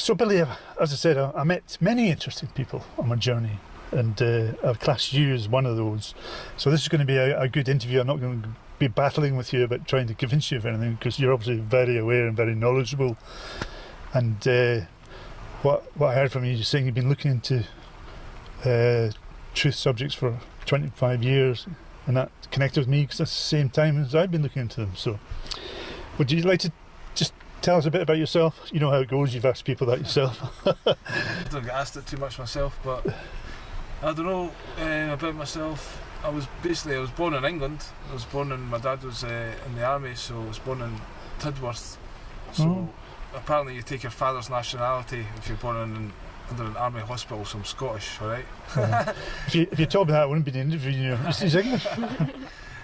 So Billy, as I said, I met many interesting people on my journey, and I've classed you as one of those. So this is going to be a good interview. I'm not going to be battling with you about trying to convince you of anything, because you're obviously very aware and very knowledgeable. And what I heard from you, you're saying you've been looking into truth subjects for 25 years, and that connected with me because that's the same time as I've been looking into them. So would you like to just tell us a bit about yourself? You know how it goes, you've asked people that yourself. I don't get asked it too much myself, but I don't know about myself. I was born in England. My dad was in the army, so I was born in Tidworth. So apparently you take your father's nationality if you're born under an army hospital, so I'm Scottish, alright? If you told me that, I wouldn't be interviewing you. He's English.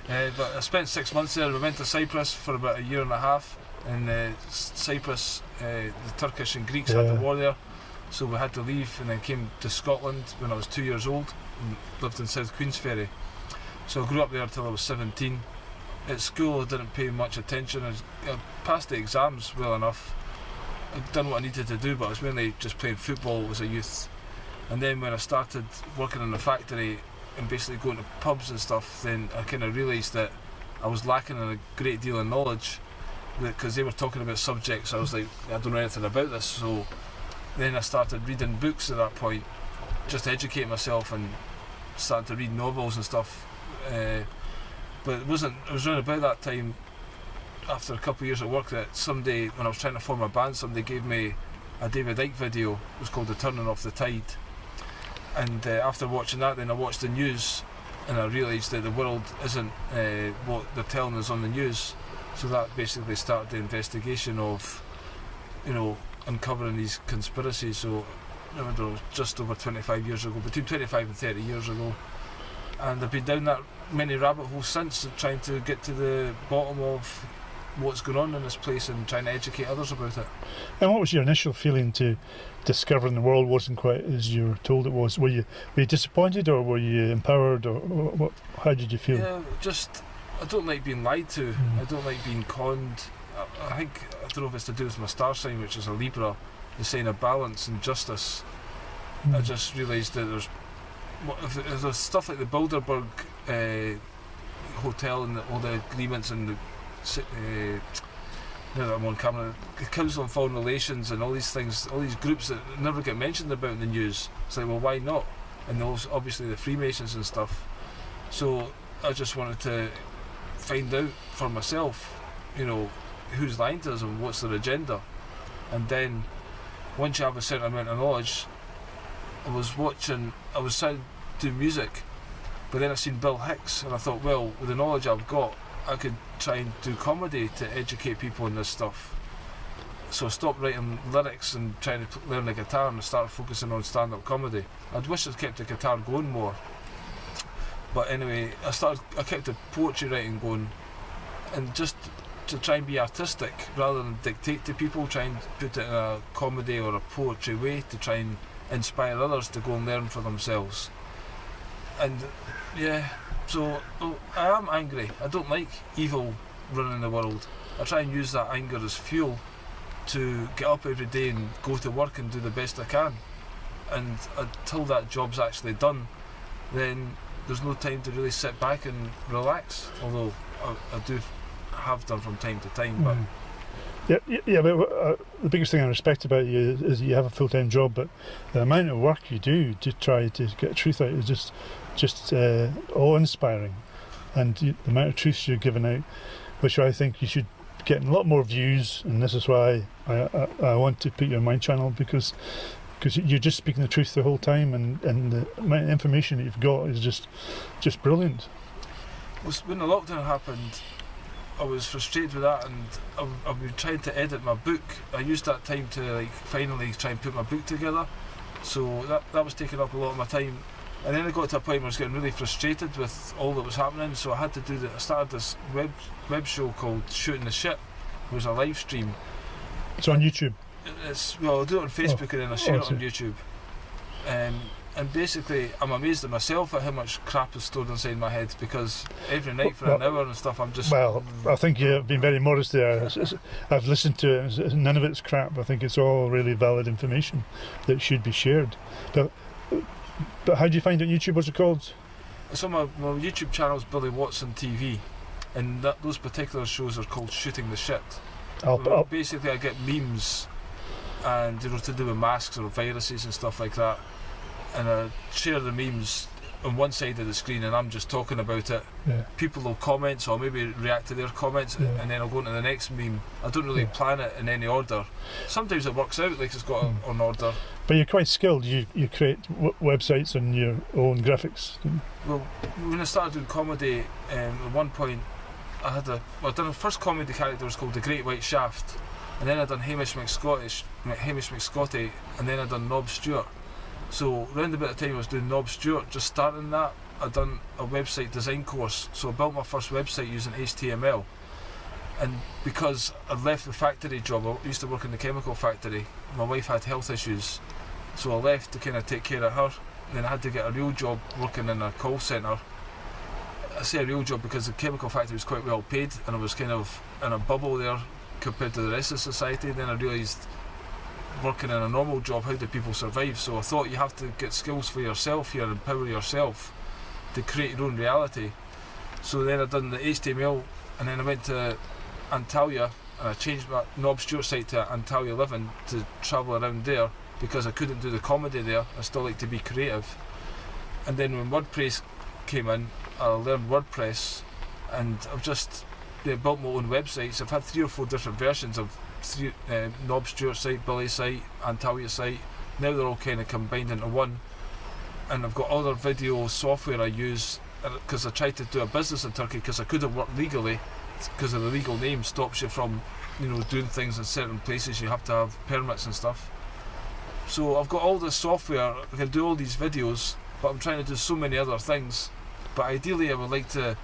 But I spent 6 months there. We went to Cyprus for about a year and a half. In Cyprus, the Turkish and Greeks had the war there, so we had to leave, and then came to Scotland when I was 2 years old and lived in South Queensferry. So I grew up there until I was 17. At school I didn't pay much attention. I passed the exams well enough. I'd done what I needed to do, but I was mainly just playing football as a youth. And then when I started working in a factory and basically going to pubs and stuff, then I kind of realised that I was lacking in a great deal of knowledge, because they were talking about subjects I was like, I don't know anything about this. So then I started reading books at that point, just to educate myself, and started to read novels and stuff. But it was around about that time, after a couple of years at work, that someday when I was trying to form a band, somebody gave me a David Icke video. It was called The Turning of the Tide. And after watching that, then I watched the news, and I realised that the world isn't what they're telling us on the news. So that basically started the investigation of, uncovering these conspiracies. So I don't know, just over 25 years ago, between 25 and 30 years ago. And I've been down that many rabbit holes since, trying to get to the bottom of what's going on in this place and trying to educate others about it. And what was your initial feeling to discovering the world wasn't quite as you were told it was? Were you disappointed, or were you empowered, or what? How did you feel? Yeah, I don't like being lied to. I don't like being conned. I don't know if it's to do with my star sign, which is a Libra, the sign of balance and justice. I just realised that there's stuff like the Bilderberg Hotel and all the agreements and now that I'm on camera, the Council on Foreign Relations and all these things, all these groups that never get mentioned about in the news. It's like, well, why not? And those, obviously the Freemasons and stuff. So I just wanted to find out for myself, who's lying to us and what's their agenda. And then once you have a certain amount of knowledge, I was trying to do music, but then I seen Bill Hicks, and I thought, well, with the knowledge I've got, I could try and do comedy to educate people on this stuff. So I stopped writing lyrics and trying to learn the guitar, and I started focusing on stand-up comedy. I'd wish I'd kept the guitar going more, but anyway, I kept the poetry writing going, and just to try and be artistic rather than dictate to people, try and put it in a comedy or a poetry way to try and inspire others to go and learn for themselves. And so I am angry. I don't like evil running the world. I try and use that anger as fuel to get up every day and go to work and do the best I can. And until that job's actually done, then there's no time to really sit back and relax, although I do have done from time to time. But Yeah, but the biggest thing I respect about you is you have a full-time job, but the amount of work you do to try to get the truth out is just awe-inspiring, and the amount of truths you're giving out, which I think you should get a lot more views. And this is why I want to put you on my channel, because you're just speaking the truth the whole time, and the amount of information that you've got is just brilliant. When the lockdown happened, I was frustrated with that, and I've been trying to edit my book. I used that time to finally try and put my book together, so that was taking up a lot of my time. And then I got to a point where I was getting really frustrated with all that was happening, so I had to I started this web show called Shooting the Shit. It was a live stream. It's on YouTube? I'll do it on Facebook and then I'll share it on YouTube. And basically, I'm amazed at myself at how much crap is stored inside my head, because every night for an hour and stuff, I'm just... Well, I think you've been very modest there. I've listened to it, and none of it's crap. I think it's all really valid information that should be shared. But how do you find it on YouTube? What's it called? So my YouTube channel is Billy Watson TV, and those particular shows are called Shooting the Shit. Basically, I get memes, and to do with masks or viruses and stuff like that, and I share the memes on one side of the screen, and I'm just talking about it. Yeah. People will comment, so I'll maybe react to their comments, and then I'll go into the next meme. I don't really plan it in any order. Sometimes it works out, like it's got an order. But you're quite skilled. You create websites and your own graphics. Well, when I started doing comedy, at one point I done a first comedy character was called The Great White Shaft, and then I done Hamish McScotty, and then I done Nob Stewart. So around about the time I was doing Nob Stewart, just starting that, I done a website design course. So I built my first website using HTML. And because I left the factory job, I used to work in the chemical factory. My wife had health issues, so I left to kind of take care of her. And then I had to get a real job working in a call centre. I say a real job because the chemical factory was quite well paid, and I was kind of in a bubble there compared to the rest of society. Then I realised, working in a normal job, how do people survive? So I thought you have to get skills for yourself here, empower yourself to create your own reality. So then I done the HTML, and then I went to Antalya, and I changed my Nob Stewart site to Antalya Living to travel around there, because I couldn't do the comedy there. I still like to be creative. And then when WordPress came in, I learned WordPress, and I've just built my own websites. I've had 3 or 4 different versions of Nob Stewart site, Billy's site, Antalya site. Now they're all kind of combined into one. And I've got other video software I use, because I tried to do a business in Turkey, because I couldn't work legally, because of the legal name stops you from doing things in certain places. You have to have permits and stuff. So I've got all this software, I can do all these videos, but I'm trying to do so many other things. But ideally I would like to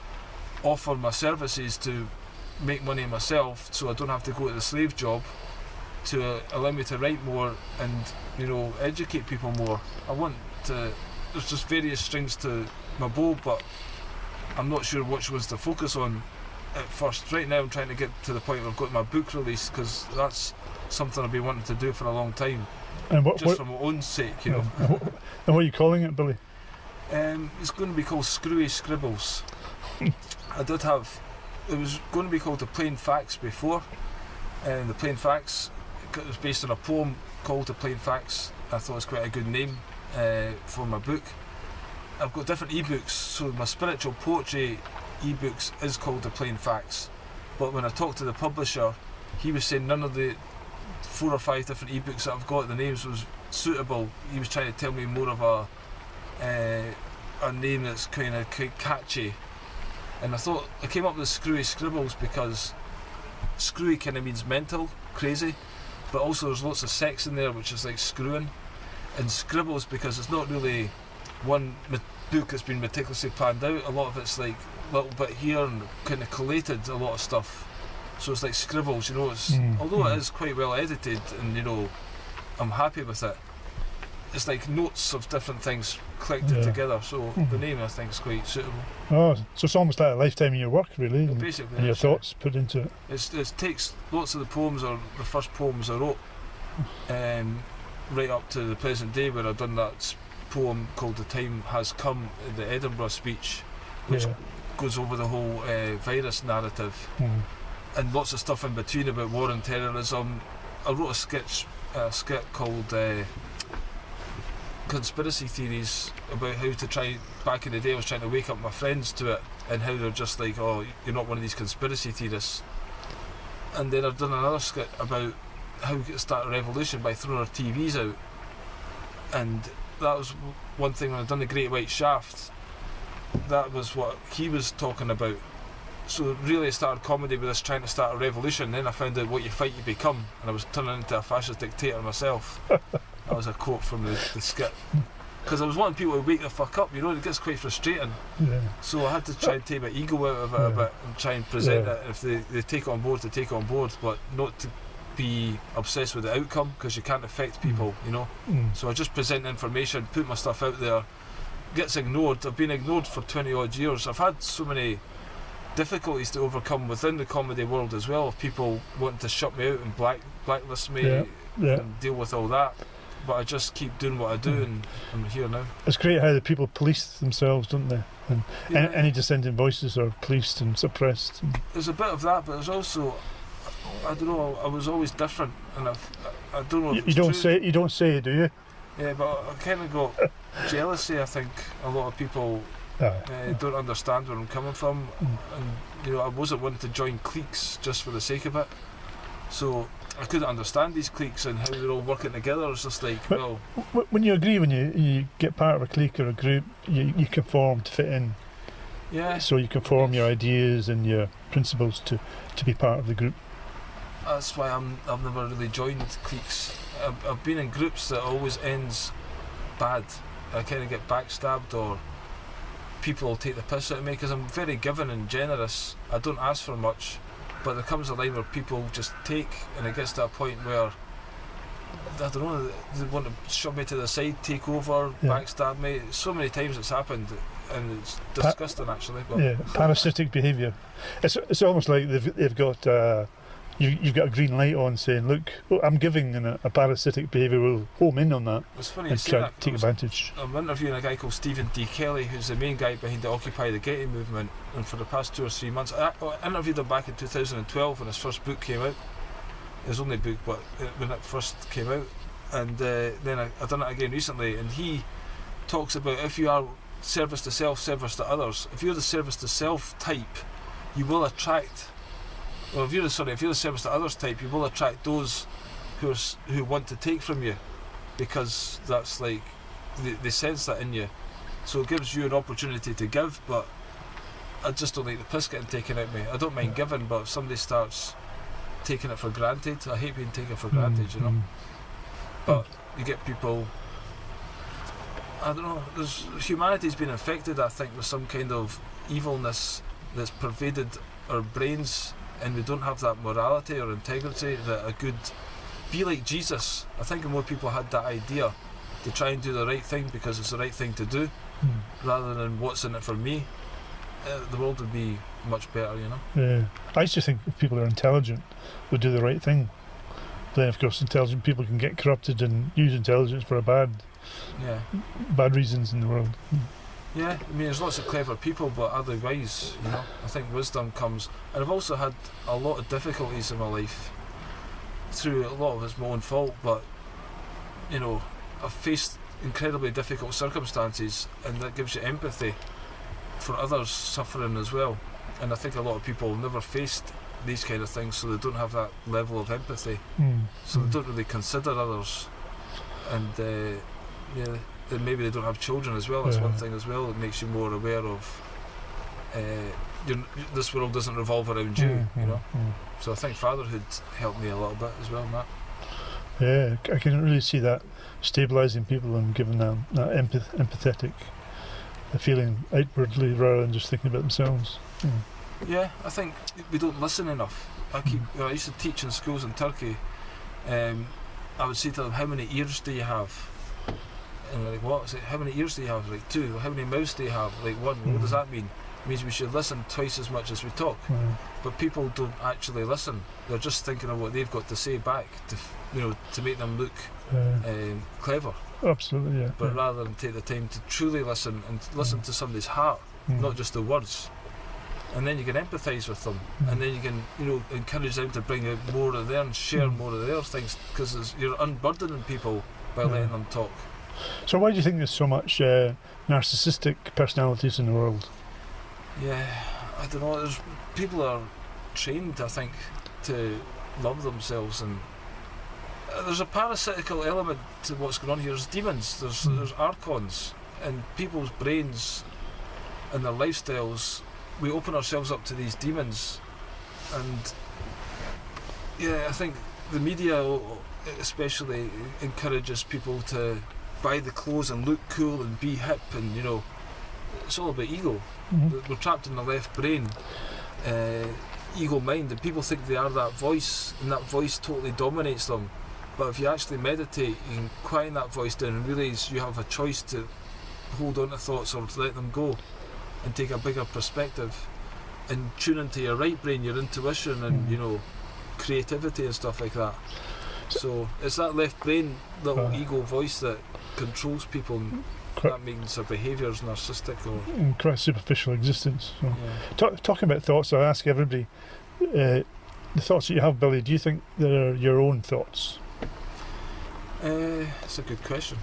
offer my services to make money myself, so I don't have to go to the slave job, to allow me to write more and educate people more. I want to, there's just various strings to my bow, but I'm not sure which ones to focus on at first. Right now I'm trying to get to the point where I've got my book released, because that's something I've been wanting to do for a long time. And just for my own sake, And what are you calling it, Billy? It's going to be called Screwy Scribbles. It was going to be called The Plain Facts before, and The Plain Facts, it was based on a poem called The Plain Facts. I thought it was quite a good name for my book. I've got different ebooks, so my spiritual poetry ebooks is called The Plain Facts, but when I talked to the publisher, he was saying none of the 4 or 5 different ebooks that I've got, the names was suitable. He was trying to tell me more of a name that's kind of catchy, and I came up with Screwy Scribbles because screwy kind of means mental, crazy, but also there's lots of sex in there, which is like screwing, and scribbles because it's not really one book that's been meticulously planned out. A lot of it's like a little bit here and kind of collated a lot of stuff, so it's like scribbles, although it is quite well edited and I'm happy with it, it's like notes of different things collected together, so the name I think is quite suitable. Oh, so it's almost like a lifetime of your work, really, basically, and your thoughts put into it. It takes lots of the poems, or the first poems I wrote, right up to the present day, where I've done that poem called The Time Has Come in the Edinburgh speech, which goes over the whole virus narrative, and lots of stuff in between about war and terrorism. I wrote a skit called Conspiracy Theories, about how to try, back in the day I was trying to wake up my friends to it, and how they're just like, oh, you're not one of these conspiracy theorists. And then I've done another skit about how we could start a revolution by throwing our TVs out, and that was one thing. When I'd done The Great White Shaft, that was what he was talking about. So really I started comedy with this, trying to start a revolution. Then I found out what you fight you become, and I was turning into a fascist dictator myself. That was a quote from the skit, because I was wanting people to wake the fuck up, it gets quite frustrating. So I had to try and take my ego out of it a bit and try and present it. If they take it on board, they take it on board, but not to be obsessed with the outcome, because you can't affect people, you know. So I just present information, put my stuff out there, gets ignored. I've been ignored for 20 odd years. I've had so many difficulties to overcome within the comedy world as well, of people wanting to shut me out and blacklist me and deal with all that. But I just keep doing what I do, and I'm here now. It's great how the people police themselves, don't they? And any dissenting voices are policed and suppressed. There's a bit of that, but there's also, I don't know, I was always different, and I don't know if you don't say, do you? Yeah, but I kind of got jealousy. I think a lot of people don't understand where I'm coming from, and you know, I wasn't wanting to join cliques just for the sake of it. So I couldn't understand these cliques and how they're all working together. It's just like, but well, when you agree, when you get part of a clique or a group, you conform to fit in. Yeah. So you conform your ideas and your principles to be part of the group. That's why I've never really joined cliques. I've been in groups that always ends bad. I kind of get backstabbed, or people will take the piss out of me, because I'm very giving and generous. I don't ask for much, but there comes a line where people just take, and it gets to a point where, I don't know, they want to shove me to the side, take over, backstab me. So many times it's happened, and it's disgusting actually. But parasitic behaviour. It's almost like they've got you've got a green light on saying, look, I'm giving, and a parasitic behaviour will home in on that. It's funny and try to take advantage. I'm interviewing a guy called Stephen D. Kelly, who's the main guy behind the Occupy the Getty movement, and for the past 2 or 3 months, I interviewed him back in 2012 when his first book came out. His only book, but when it first came out, and then I've done it again recently, and he talks about, if you are service to self, service to others, if you're the service to self type, you will attract, well, if you're the service to others type, you will attract those who want to take from you, because that's like they sense that in you. So it gives you an opportunity to give, but I just don't like the piss getting taken out of me. I don't mind giving, but if somebody starts taking it for granted, I hate being taken for granted, you know. But you get people, I don't know, humanity's been infected, I think, with some kind of evilness that's pervaded our brains, and we don't have that morality or integrity that a good, be like Jesus. I think more people had that idea to try and do the right thing because it's the right thing to do, rather than what's in it for me. The world would be much better, you know. Yeah, I used to think if people are intelligent, would do the right thing. But then, of course, intelligent people can get corrupted and use intelligence for bad reasons in the world. Yeah, I mean, there's lots of clever people, but otherwise, you know, I think wisdom comes. And I've also had a lot of difficulties in my life. Through a lot of it's my own fault, but you know, I've faced incredibly difficult circumstances, and that gives you empathy for others suffering as well. And I think a lot of people never faced these kind of things, so they don't have that level of empathy. So they don't really consider others, and then maybe they don't have children as well. That's one thing as well that makes you more aware of this world doesn't revolve around you, you know. So I think fatherhood helped me a little bit as well in that. Yeah, I can really see that stabilising people and giving them that empathetic feeling outwardly rather than just thinking about themselves. Yeah, I think we don't listen enough. I used to teach in schools in Turkey. I would say to them, how many ears do you have? And they're like, what? I say, how many ears do you have? Like, 2. How many mouths do you have? Like, 1. What does that mean? It means we should listen twice as much as we talk. But people don't actually listen. They're just thinking of what they've got to say back to make them look clever. Absolutely, yeah. But rather than take the time to truly listen and listen to somebody's heart, not just the words. And then you can empathise with them, and then you can, encourage them to bring out more of their and share more of their things, because you're unburdening people by letting them talk. So why do you think there's so much narcissistic personalities in the world? Yeah, I don't know. People are trained, I think, to love themselves, and there's a parasitical element to what's going on here. There's demons, there's archons, and people's brains and their lifestyles. We open ourselves up to these demons, and I think the media especially encourages people to buy the clothes and look cool and be hip, and it's all about ego. We're trapped in the left brain. ego mind, and people think they are that voice, and that voice totally dominates them. But if you actually meditate, you can quieten that voice down and realise you have a choice to hold on to thoughts or to let them go, and take a bigger perspective, and tune into your right brain, your intuition, and creativity and stuff like that. So it's that left brain little ego voice that controls people, and that means their behaviour is narcissistic or quite superficial existence. So. Talking about thoughts, I ask everybody, the thoughts that you have, Billy, do you think they're your own thoughts? That's a good question.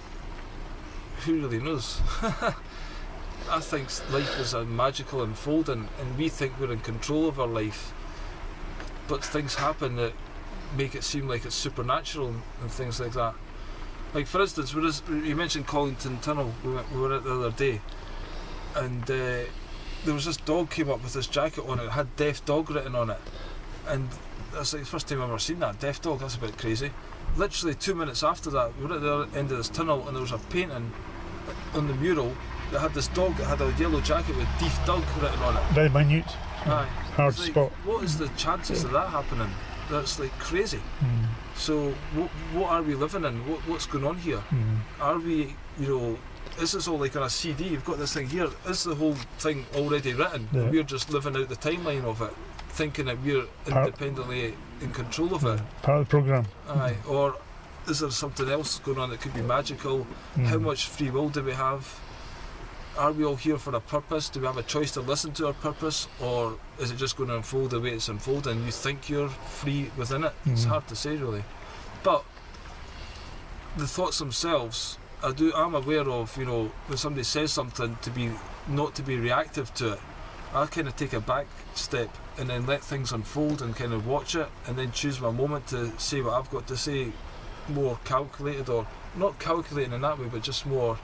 Who really knows? I think life is a magical unfolding, and we think we're in control of our life, but things happen that make it seem like it's supernatural and things like that. Like, for instance, you mentioned Collington Tunnel, we were at the other day, and there was this dog came up with this jacket on it had Deaf Dog written on it, and that's like the first time I've ever seen that. Deaf Dog, that's a bit crazy. Literally 2 minutes after that, we were at the other end of this tunnel, and there was a painting on the mural that had this dog that had a yellow jacket with Deaf Dog written on it. Very minute. Aye. Hard like, spot. What is the chances of that happening? That's like crazy. So what are we living in? What's going on here? Are we, is this all like on a CD? You've got this thing here. Is the whole thing already written? Yeah. We're just living out the timeline of it, thinking that we're independently in control of it. Part of the programme. Aye. Or is there something else going on that could be magical? How much free will do we have? Are we all here for a purpose? Do we have a choice to listen to our purpose, or is it just going to unfold the way it's unfolding? You think you're free within it? It's hard to say, really. But the thoughts themselves, I'm aware of, when somebody says something, not to be reactive to it. I kind of take a back step and then let things unfold and kind of watch it, and then choose my moment to say what I've got to say, more calculated, or not calculating in that way, but just more,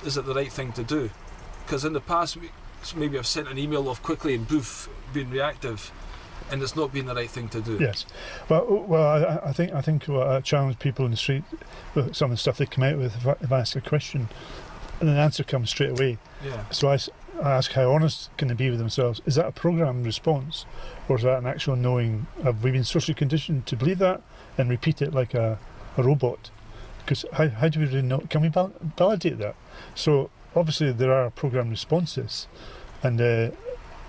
is it the right thing to do? Because in the past, maybe I've sent an email off quickly and poof, been reactive, and it's not been the right thing to do. Yes. Well, I think I challenge people in the street with some of the stuff they come out with. If I ask a question, and an answer comes straight away. Yeah. So I ask, how honest can they be with themselves? Is that a programmed response, or is that an actual knowing? Have we been socially conditioned to believe that and repeat it like a robot? Because how do we really know? Can we validate that? So obviously there are programmed responses, and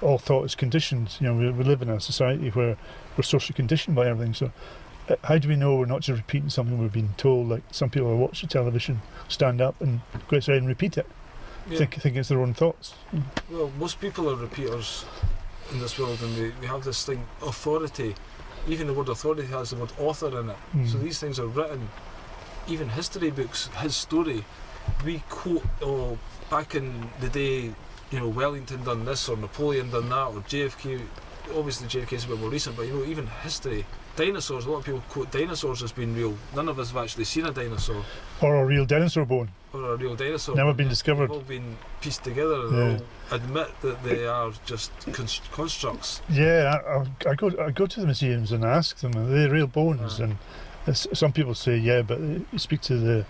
all thought is conditioned. We live in a society where we're socially conditioned by everything. So how do we know we're not just repeating something we've been told? Like some people who watch the television, stand up and go outside and repeat it, think it's their own thoughts. Well, most people are repeaters in this world, and we have this thing, authority. Even the word authority has the word author in it. So these things are written. Even history books, his story, we quote, back in the day, Wellington done this, or Napoleon done that, or JFK. Obviously JFK is a bit more recent, but even history, dinosaurs, a lot of people quote dinosaurs as being real. None of us have actually seen a dinosaur. Or a real dinosaur bone. Or a real dinosaur. Never been discovered. They've all been pieced together, and they all admit that they are just constructs. Yeah, I go to the museums and ask them, are they real bones? And some people say, yeah, but you speak to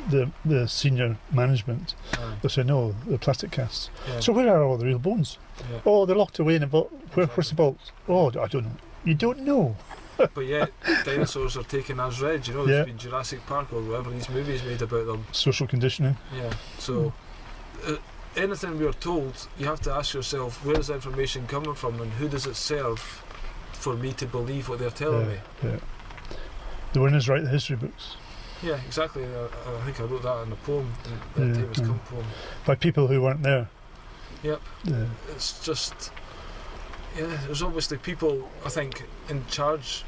the senior management, they say, no, they're plastic casts. So where are all the real bones? Oh, they're locked away in a vault. Where's the vault? Oh, I don't know. You don't know. But yet dinosaurs are taken as read, there's been Jurassic Park or whatever, these movies made about them. Social conditioning. Yeah, so anything we are told, you have to ask yourself, where is the information coming from, and who does it serve for me to believe what they're telling me? Yeah. The winners write the history books. Yeah, exactly. I think I wrote that in a poem, the Time Has Come poem. By people who weren't there. Yep. It's just, there's obviously people, I think, in charge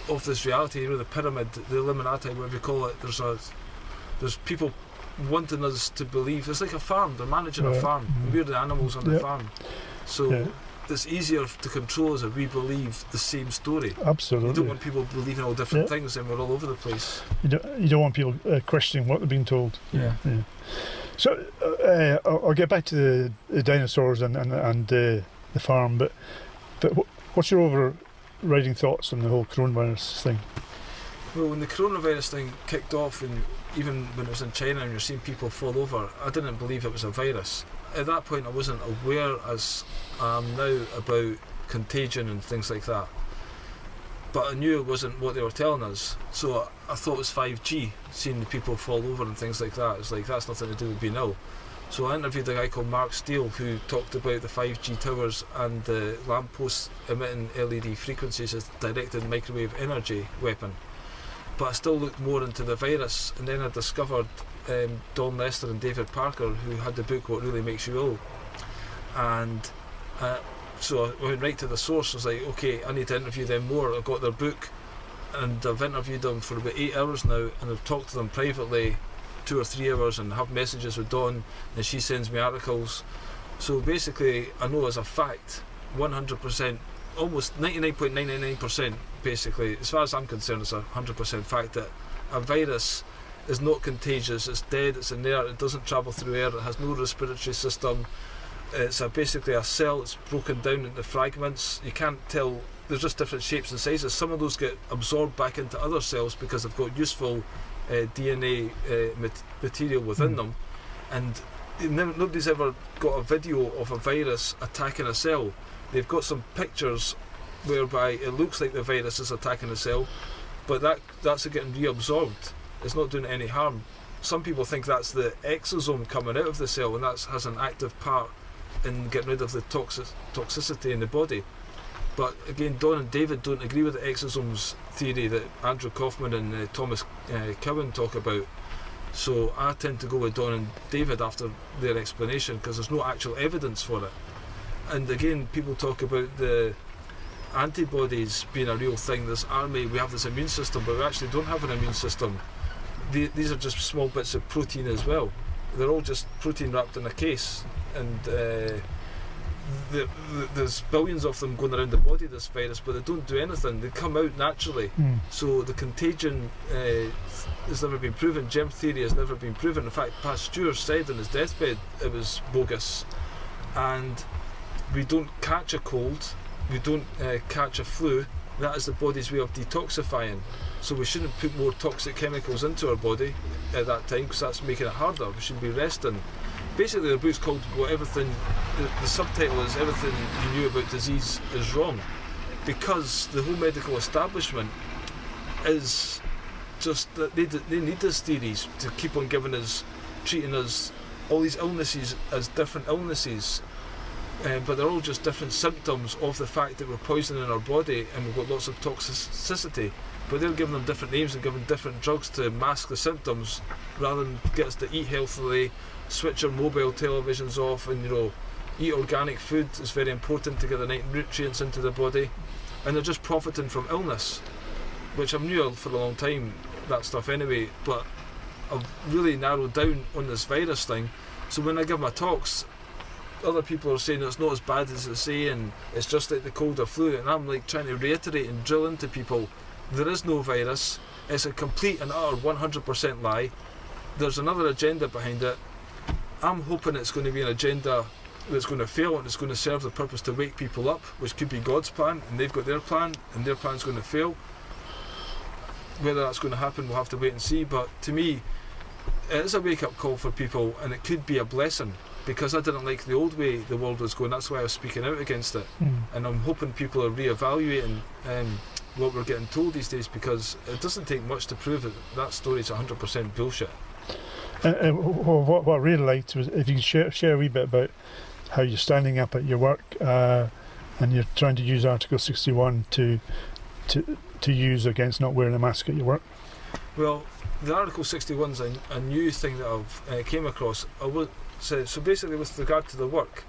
of this reality, the pyramid, the Illuminati, whatever you call it. There's people wanting us to believe. It's like a farm. They're managing a farm. We're the animals on the farm. So it's easier to control us if we believe the same story. Absolutely. You don't want people believing all different things, and we're all over the place. You don't want people questioning what they're being told. Yeah. So I'll get back to the dinosaurs and the farm, but what's your overriding thoughts on the whole coronavirus thing? Well, when the coronavirus thing kicked off, and even when it was in China and you're seeing people fall over, I didn't believe it was a virus. At that point I wasn't aware as I am now about contagion and things like that. But I knew it wasn't what they were telling us, so I thought it was 5G, seeing the people fall over and things like that. It's like, that's nothing to do with being ill. So I interviewed a guy called Mark Steele, who talked about the 5G towers and the lampposts emitting LED frequencies as directed microwave energy weapon. But I still looked more into the virus, and then I discovered Don Lester and David Parker, who had the book What Really Makes You Ill. And so I went right to the source. I was like, okay, I need to interview them more. I got their book, and I've interviewed them for about 8 hours now, and I've talked to them privately 2 or 3 hours and have messages with Dawn, and she sends me articles. So basically I know as a fact 100%, almost 99.999% basically, as far as I'm concerned, it's a 100% fact that a virus is not contagious. It's dead, it's inert, it doesn't travel through air, it has no respiratory system. It's basically a cell. It's broken down into fragments. You can't tell, there's just different shapes and sizes. Some of those get absorbed back into other cells because they've got useful DNA material within them, and nobody's ever got a video of a virus attacking a cell. They've got some pictures whereby it looks like the virus is attacking a cell, but that's getting reabsorbed. It's not doing any harm. Some people think that's the exosome coming out of the cell, and that has an active part in getting rid of the toxicity in the body. But again, Don and David don't agree with the exosomes theory that Andrew Kaufman and Thomas Cowan talk about. So I tend to go with Don and David after their explanation, because there's no actual evidence for it. And again, people talk about the antibodies being a real thing. This army, we have this immune system, but we actually don't have an immune system. These are just small bits of protein as well. They're all just protein wrapped in a case, and there's billions of them going around the body, this virus, but they don't do anything. They come out naturally. So the contagion has never been proven. Germ theory has never been proven. In fact, Pasteur said on his deathbed it was bogus. And we don't catch a cold, we don't catch a flu. That is the body's way of detoxifying. So we shouldn't put more toxic chemicals into our body at that time, because that's making it harder. We should be resting. Basically, the book's called the subtitle is Everything You Knew About Disease Is Wrong, because the whole medical establishment is just that they need these theories to keep on treating us all these illnesses as different illnesses, but they're all just different symptoms of the fact that we're poisoning our body and we've got lots of toxicity. But they're giving them different names and giving different drugs to mask the symptoms, rather than get us to eat healthily, switch our mobile televisions off, and eat organic food. Is very important to get the right nutrients into the body. And they're just profiting from illness, which I've knew for a long time, that stuff anyway, but I've really narrowed down on this virus thing. So when I give my talks, other people are saying it's not as bad as they say, and it's just like the cold or flu, and I'm like trying to reiterate and drill into people, there is no virus. It's a complete and utter 100% lie. There's another agenda behind it. I'm hoping it's going to be an agenda that's going to fail, and it's going to serve the purpose to wake people up, which could be God's plan, and they've got their plan, and their plan's going to fail. Whether that's going to happen, we'll have to wait and see. But to me, it is a wake-up call for people, and it could be a blessing, because I didn't like the old way the world was going. That's why I was speaking out against it. And I'm hoping people are re-evaluating what we're getting told these days, because it doesn't take much to prove that story's 100% bullshit. What I really liked was if you can share a wee bit about how you're standing up at your work and you're trying to use Article 61 to use against not wearing a mask at your work. Well, the Article 61 is a new thing that I've came across. So basically, with regard to the work,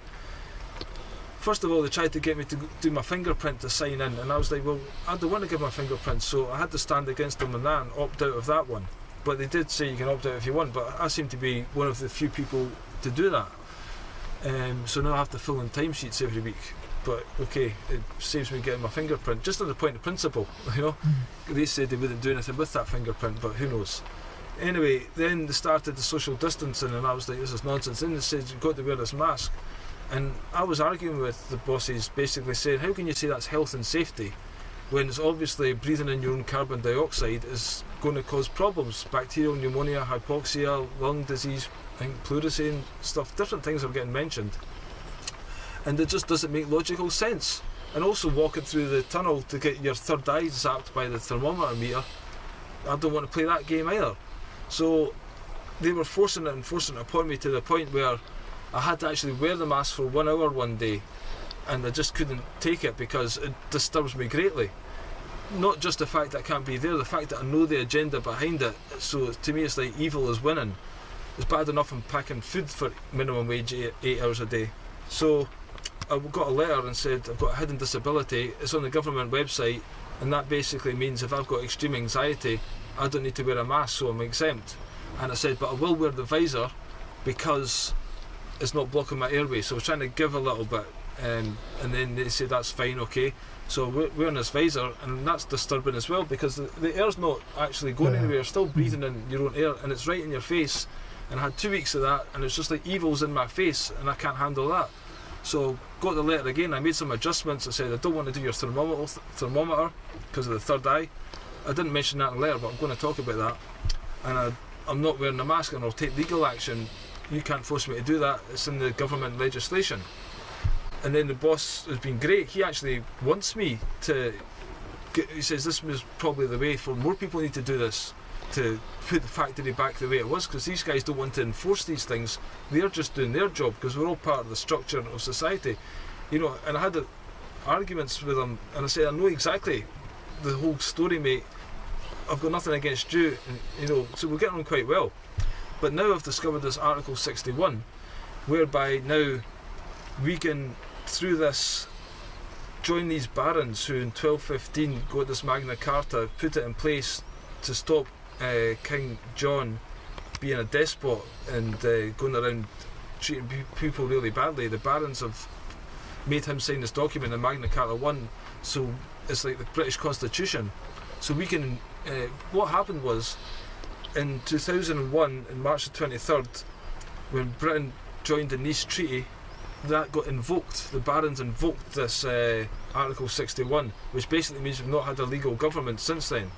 first of all, they tried to get me to do my fingerprint to sign in, and I was like, well, I don't want to give my fingerprint, so I had to stand against them on that and opt out of that one. But they did say you can opt out if you want, but I seem to be one of the few people to do that. So now I have to fill in timesheets every week. But okay, it saves me getting my fingerprint, just on the point of principle, They said they wouldn't do anything with that fingerprint, but who knows. Anyway, then they started the social distancing, and I was like, this is nonsense. Then they said you've got to wear this mask. And I was arguing with the bosses, basically saying, how can you say that's health and safety when it's obviously breathing in your own carbon dioxide is going to cause problems? Bacterial pneumonia, hypoxia, lung disease, I think pleurisy and stuff, different things are getting mentioned. And it just doesn't make logical sense. and also walking through the tunnel to get your third eye zapped by the thermometer meter. I don't want to play that game either. So they were forcing it upon me to the point where I had to actually wear the mask for 1 hour one day, and I just couldn't take it because it disturbs me greatly. Not just the fact that I can't be there, the fact that I know the agenda behind it. So to me it's like evil is winning. It's bad enough I'm packing food for minimum wage 8 hours a day. So I got a letter and said I've got a hidden disability. It's on the government website, and that basically means if I've got extreme anxiety I don't need to wear a mask, so I'm exempt. And I said, but I will wear the visor because it's not blocking my airway. So I was trying to give a little bit, and then they said that's fine, okay. So we're wearing this visor, and that's disturbing as well because the air's not actually going anywhere. You're still breathing in your own air, and it's right in your face. And I had 2 weeks of that, and it's just like evil's in my face, and I can't handle that. So got the letter again. I made some adjustments. I said I don't want to do your thermometer because of the third eye. I didn't mention that in the letter, but I'm going to talk about that. And I'm not wearing a mask, and I'll take legal action. You can't force me to do that. It's in the government legislation. And then the boss has been great. He actually wants me to he says this was probably the way for more people need to do this, to put the factory back the way it was, because these guys don't want to enforce these things. They're just doing their job because we're all part of the structure of society, you know. And I had arguments with him, and I said, I know exactly the whole story, mate. I've got nothing against you, and, you know, so we're getting on quite well. But now I've discovered this Article 61, whereby now we can, through this, join these barons who in 1215 got this Magna Carta, put it in place to stop King John being a despot and going around treating people really badly. The barons have made him sign this document in Magna Carta 1, so it's like the British Constitution. So we can, what happened was, in 2001, in March the 23rd, when Britain joined the Nice Treaty, that got invoked. The barons invoked this Article 61, which basically means we've not had a legal government since then.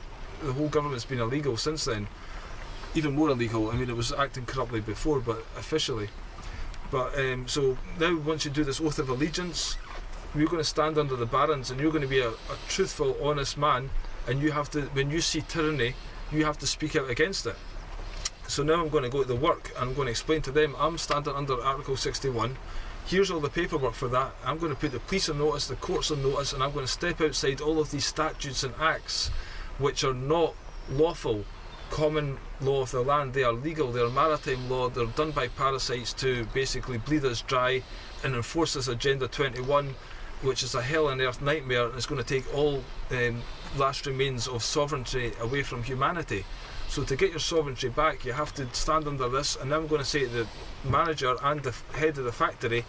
The whole government's been illegal since then. Even more illegal. I mean, it was acting corruptly before, but officially. But so now, once you do this oath of allegiance, you're going to stand under the barons, and you're going to be a truthful, honest man, and you have to, when you see tyranny, you have to speak out against it. So now I'm going to go to the work, and I'm going to explain to them, I'm standing under Article 61, here's all the paperwork for that. I'm going to put the police on notice, the courts on notice, and I'm going to step outside all of these statutes and acts which are not lawful common law of the land. They are legal, they are maritime law, they're done by parasites to basically bleed us dry and enforce this Agenda 21, which is a hell on earth nightmare, and it's going to take all last remains of sovereignty away from humanity. So to get your sovereignty back, you have to stand under this. And now I'm going to say to the manager and the head of the factory,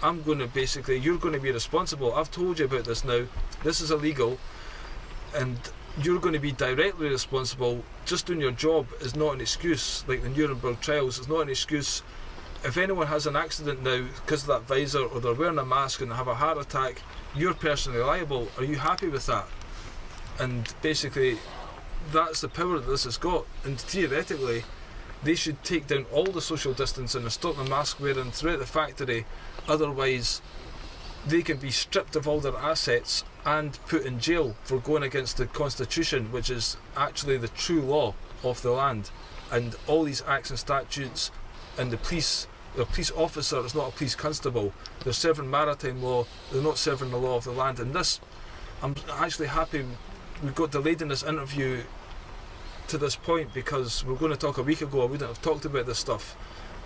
I'm going to basically, you're going to be responsible. I've told you about this now. This is illegal, and you're going to be directly responsible. Just doing your job is not an excuse. Like the Nuremberg trials is not an excuse. If anyone has an accident now because of that visor, or they're wearing a mask and they have a heart attack, you're personally liable. Are you happy with that? And basically, that's the power that this has got. And theoretically, they should take down all the social distancing and stop the mask wearing throughout the factory. Otherwise, they can be stripped of all their assets and put in jail for going against the Constitution, which is actually the true law of the land. And all these acts and statutes, and the police officer is not a police constable. They're serving maritime law, they're not serving the law of the land. And this, I'm actually happy we got delayed in this interview to this point, because we're going to talk a week ago, I wouldn't have talked about this stuff.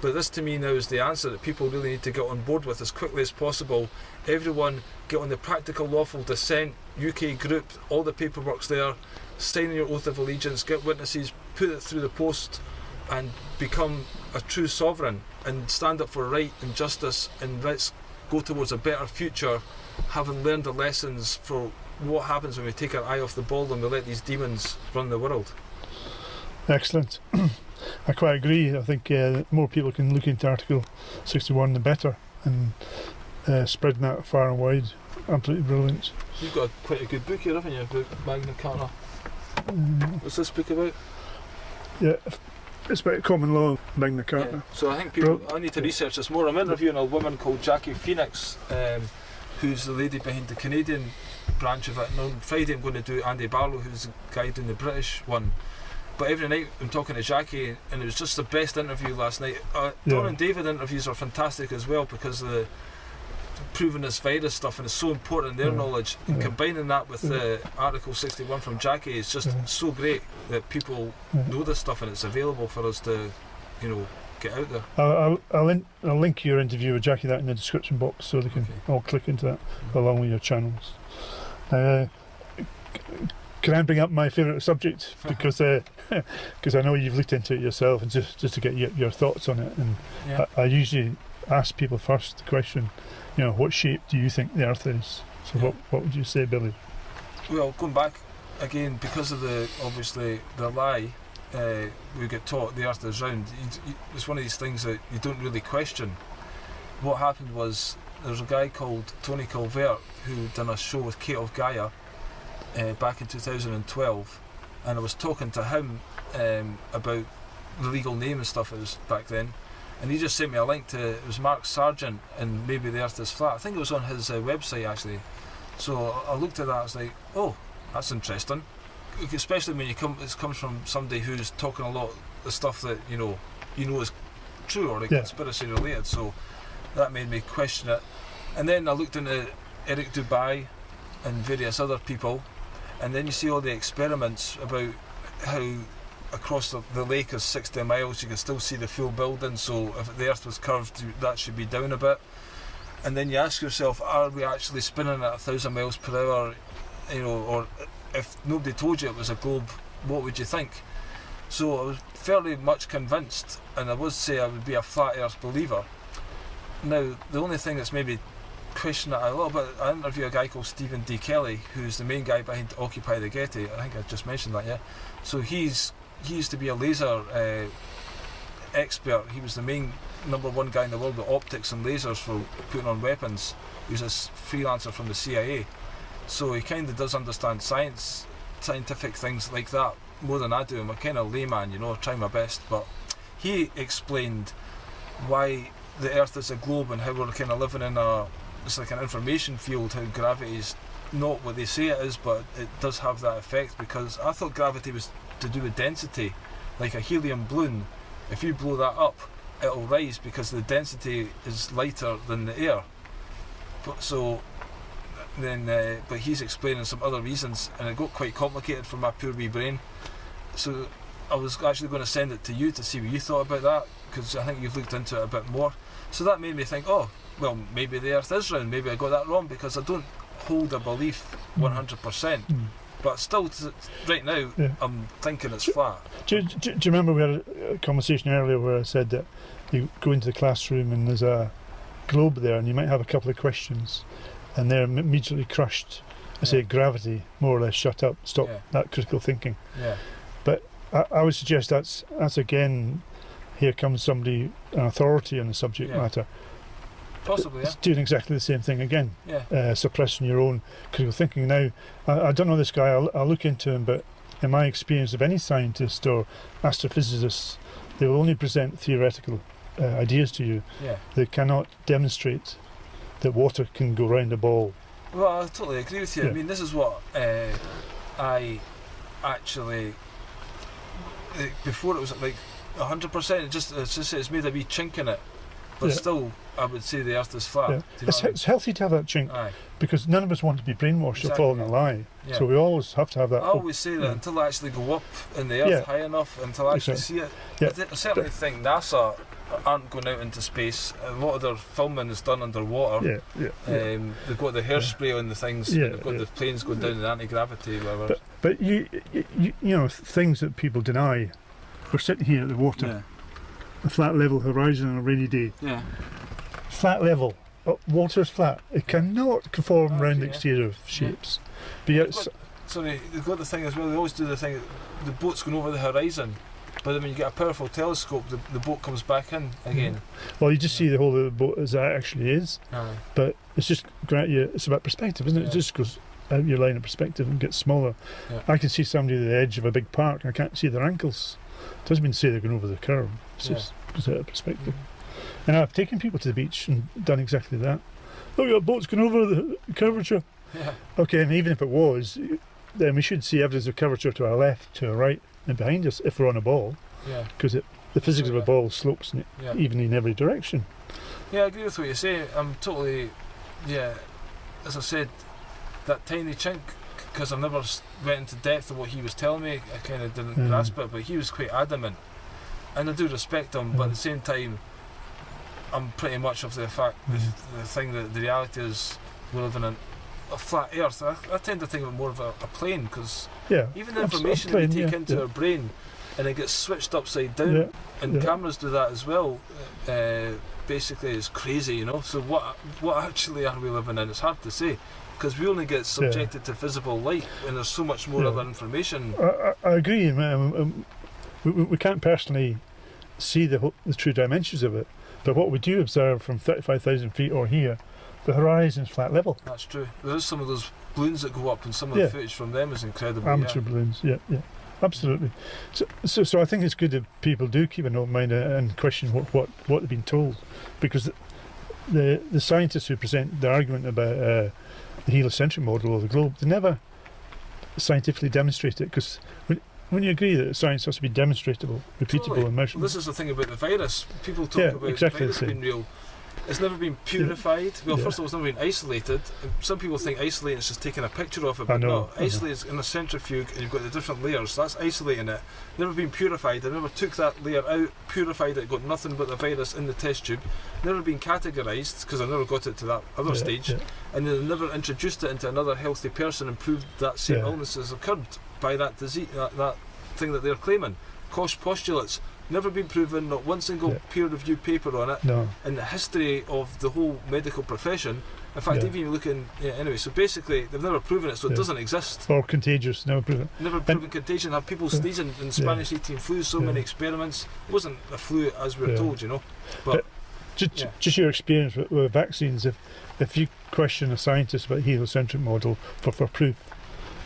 But this to me now is the answer that people really need to get on board with as quickly as possible. Everyone get on the Practical Lawful Dissent UK group, all the paperwork's there, sign your oath of allegiance, get witnesses, put it through the post, and become a true sovereign and stand up for right and justice, and let's go towards a better future, having learned the lessons for what happens when we take our eye off the ball and we let these demons run the world. Excellent. I quite agree. I think the more people can look into Article 61, the better, and spreading that far and wide. Absolutely brilliant. You've got quite a good book here, haven't you, about Magna Carta? What's this book about? Yeah, it's about common law, Magna Carta. Yeah. So I think people, I need to research this more. I'm interviewing a woman called Jackie Phoenix, who's the lady behind the Canadian branch of it, and on Friday I'm going to do Andy Barlow, who's the guy doing the British one. But every night I'm talking to Jackie, and it was just the best interview last night. Don and David interviews are fantastic as well, because of the proving this virus stuff, and it's so important in their knowledge, and combining that with the Article 61 from Jackie is just so great that people know this stuff and it's available for us to, you know, get out there. I'll link your interview with Jackie that in the description box, so they can all click into that along with your channels. Can I bring up my favourite subject, because I know you've looked into it yourself, and just to get your thoughts on it. And I usually ask people first the question, you know, what shape do you think the Earth is? So what would you say, Billy? Well, going back again, because of obviously the lie we get taught the Earth is round. It's one of these things that you don't really question. What happened was, there's a guy called Tony Calvert who done a show with Kate of Gaia back in 2012, and I was talking to him about the legal name and stuff. It was back then, and he just sent me a link to, it was Mark Sargent and Maybe the Earth is Flat. I think it was on his website actually. So I looked at that, I was like, oh, that's interesting, especially when it comes from somebody who's talking a lot of the stuff that you know is true or conspiracy related. So that made me question it. And then I looked into Eric Dubai and various other people, and then you see all the experiments about how across the lake is 60 miles, you can still see the full building, so if the Earth was curved, that should be down a bit. And then you ask yourself, are we actually spinning at 1,000 miles per hour? You know, or if nobody told you it was a globe, what would you think? So I was fairly much convinced, and I would say I would be a flat Earth believer. Now, the only thing that's maybe questioning it a little bit, I interviewed a guy called Stephen D. Kelly, who's the main guy behind Occupy the Getty. I think I just mentioned that, yeah. So he used to be a laser expert. He was the main #1 guy in the world with optics and lasers for putting on weapons. He was a freelancer from the CIA. So he kind of does understand scientific things like that more than I do. I'm a kind of layman, you know, trying my best. But he explained why the Earth is a globe and how we're kind of living in it's like an information field, how gravity is not what they say it is, but it does have that effect, because I thought gravity was to do with density, like a helium balloon. If you blow that up, it'll rise because the density is lighter than the air. But he's explaining some other reasons, and it got quite complicated for my poor wee brain. So I was actually going to send it to you to see what you thought about that, because I think you've looked into it a bit more. So that made me think, oh, well, maybe the Earth is round. Maybe I got that wrong, because I don't hold a belief 100%. But still, right now, I'm thinking it's flat. Do you remember we had a conversation earlier where I said that you go into the classroom and there's a globe there, and you might have a couple of questions, and they're immediately crushed. I say gravity more or less shut up, stop that critical thinking. Yeah. But I would suggest that's again, here comes somebody, an authority on the subject matter. Possibly, it's doing exactly the same thing again, yeah. Suppressing your own critical thinking. Now, I don't know this guy, I'll look into him, but in my experience of any scientist or astrophysicist, they will only present theoretical ideas to you. Yeah. They cannot demonstrate that water can go round a ball. Well, I totally agree with you. I mean, this is what I actually, before it was like 100%, it's made a wee chink in it. But still, I would say the Earth is flat. Yeah. It's healthy to have that chink, because none of us want to be brainwashed or fall in a lie. Yeah. So we always have to have that. I always say that until I actually go up in the Earth high enough, until I actually see it. Yeah. I certainly think NASA aren't going out into space. A lot of their filming is done underwater. They've got the hairspray on the things. They've got the planes going down in anti-gravity. Whatever. But you know, things that people deny. We're sitting here at the water. Yeah. A flat level horizon on a rainy day. Yeah. Flat level. Water's flat. It cannot conform round exterior shapes. But yet, they've got the thing as well. They always do the thing. The boat's going over the horizon, but then when you get a powerful telescope, the boat comes back in again. Well, you just see the whole of the boat as it actually is. But it's just it's about perspective, isn't it? It just goes out your line of perspective and gets smaller. I can see somebody at the edge of a big park, and I can't see their ankles. It doesn't mean to say they're going over the curve. It's just out of perspective. And I've taken people to the beach and done exactly that. look, that boat's going over the curvature. Yeah. Okay, and even if it was, then we should see evidence of curvature to our left, to our right, and behind us if we're on a ball, Yeah. because the physics of a ball slopes Yeah. even in every direction. Yeah, I agree with what you say. I'm totally, as I said, that tiny chink, because I never went into depth of what he was telling me, I kind of didn't grasp it, but he was quite adamant. And I do respect him, but at the same time, I'm pretty much of the fact, the thing that the reality is, we're living in a flat earth. I tend to think of it more of a plane, because even the information that we take into our brain, and it gets switched upside down, and cameras do that as well, basically is crazy, you know. So what actually are we living in? It's hard to say, because we only get subjected to visible light, and there's so much more other information. I agree. We can't personally see the true dimensions of it, but what we do observe from 35,000 feet or here, the horizon's flat level. That's true. There is some of those balloons that go up, and some of the footage from them is incredible. Amateur balloons, absolutely. So I think it's good that people do keep an open mind and question what they've been told, because the scientists who present the argument about the heliocentric model of the globe, they never scientifically demonstrate it, because when you agree that science has to be demonstrable, repeatable, and measurable. Well, this is the thing about the virus. People talk about the virus being real. It's never been purified. Well, first of all, it's never been isolated. Some people think isolating is just taking a picture of it, but no. Isolating is in a centrifuge, and you've got the different layers. So that's isolating it. Never been purified. They never took that layer out, purified it, got nothing but the virus in the test tube. Never been categorised, because I never got it to that other stage. And they never introduced it into another healthy person and proved that same illness has occurred by that disease, that thing that they're claiming. Koch postulates. Never been proven, not one single peer-reviewed paper on it in the history of the whole medical profession. In fact, even you look in, anyway, so basically they've never proven it, so it doesn't exist. Or contagious, never proven. Never proven contagion. Have people sneezing in Spanish 18 flu, so many experiments. It wasn't a flu as we're told, you know. But just your experience with vaccines, if you question a scientist about heliocentric model for proof,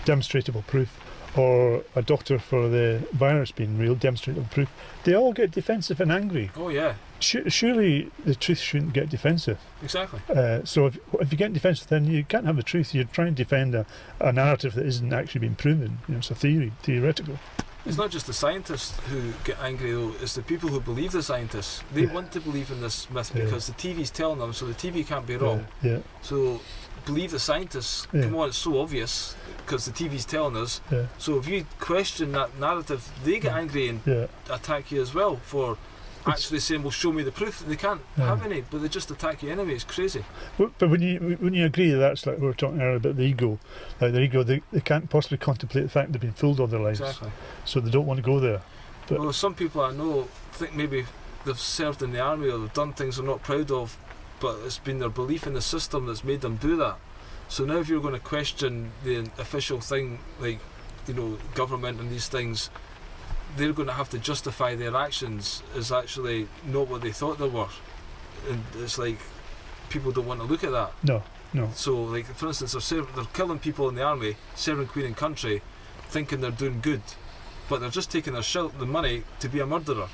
demonstrable proof, or a doctor for the virus being real, demonstrable proof, they all get defensive and angry. Oh yeah. Surely the truth shouldn't get defensive. Exactly. So if you get defensive, then you can't have the truth. You're trying to defend a narrative that isn't actually being proven. You know, it's a theoretical. It's not just the scientists who get angry though, it's the people who believe the scientists. They want to believe in this myth because the TV's telling them, so the TV can't be wrong. So believe the scientists. Come on, it's so obvious because the TV's telling us. So if you question that narrative, they get angry and attack you as well for actually saying, well, show me the proof. They can't have any, but they just attack you anyway. It's crazy. But when you agree that's like we were talking earlier about the ego, like their ego, they can't possibly contemplate the fact they've been fooled all their lives. Exactly. So they don't want to go there. But well, some people I know think maybe they've served in the army or they've done things they're not proud of, but it's been their belief in the system that's made them do that. So now if you're going to question the official thing, like, you know, government and these things, they're going to have to justify their actions as actually not what they thought they were. And it's like, people don't want to look at that. No. So, like, for instance, they're killing people in the army, serving Queen and country, thinking they're doing good, but they're just taking the money to be a murderer.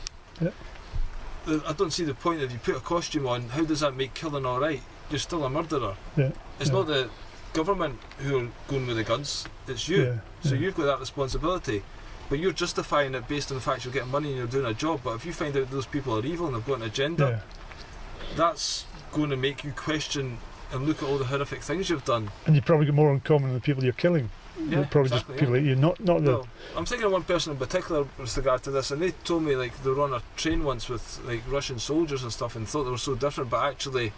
I don't see the point. If you put a costume on, how does that make killing alright? You're still a murderer. It's not the government who are going with the guns, it's you. So you've got that responsibility. But you're justifying it based on the fact you're getting money and you're doing a job. But if you find out those people are evil and they've got an agenda, that's going to make you question and look at all the horrific things you've done. And you probably get more in common with the people you're killing. Yeah, probably exactly, just people like you, not the. No, I'm thinking of one person in particular with regard to this, and they told me like they were on a train once with like Russian soldiers and stuff, and thought they were so different, but actually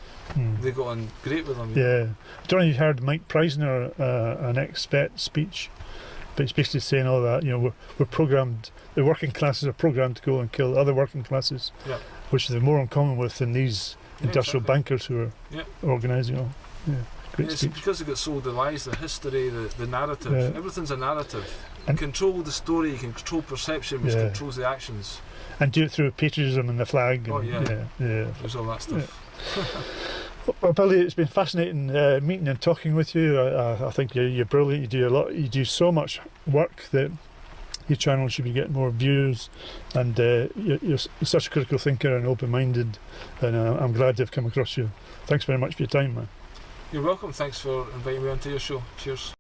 they got on great with them. Yeah, I don't know if you heard Mike Preisner, an ex-vet speech, but he's basically saying all that. You know, we're programmed. The working classes are programmed to go and kill other working classes, which they're more in common with than these industrial bankers who are organising all. It's because they get sold the lies, the history, the narrative. Everything's a narrative. You can control the story, you can control perception, which controls the actions. And do it through patriotism and the flag. And, There's all that stuff. Well, Billy, it's been fascinating meeting and talking with you. I think you're brilliant. You do a lot. You do so much work that your channel should be getting more views. And you're such a critical thinker and open-minded. And I'm glad to have come across you. Thanks very much for your time, man. You're welcome. Thanks for inviting me onto your show. Cheers.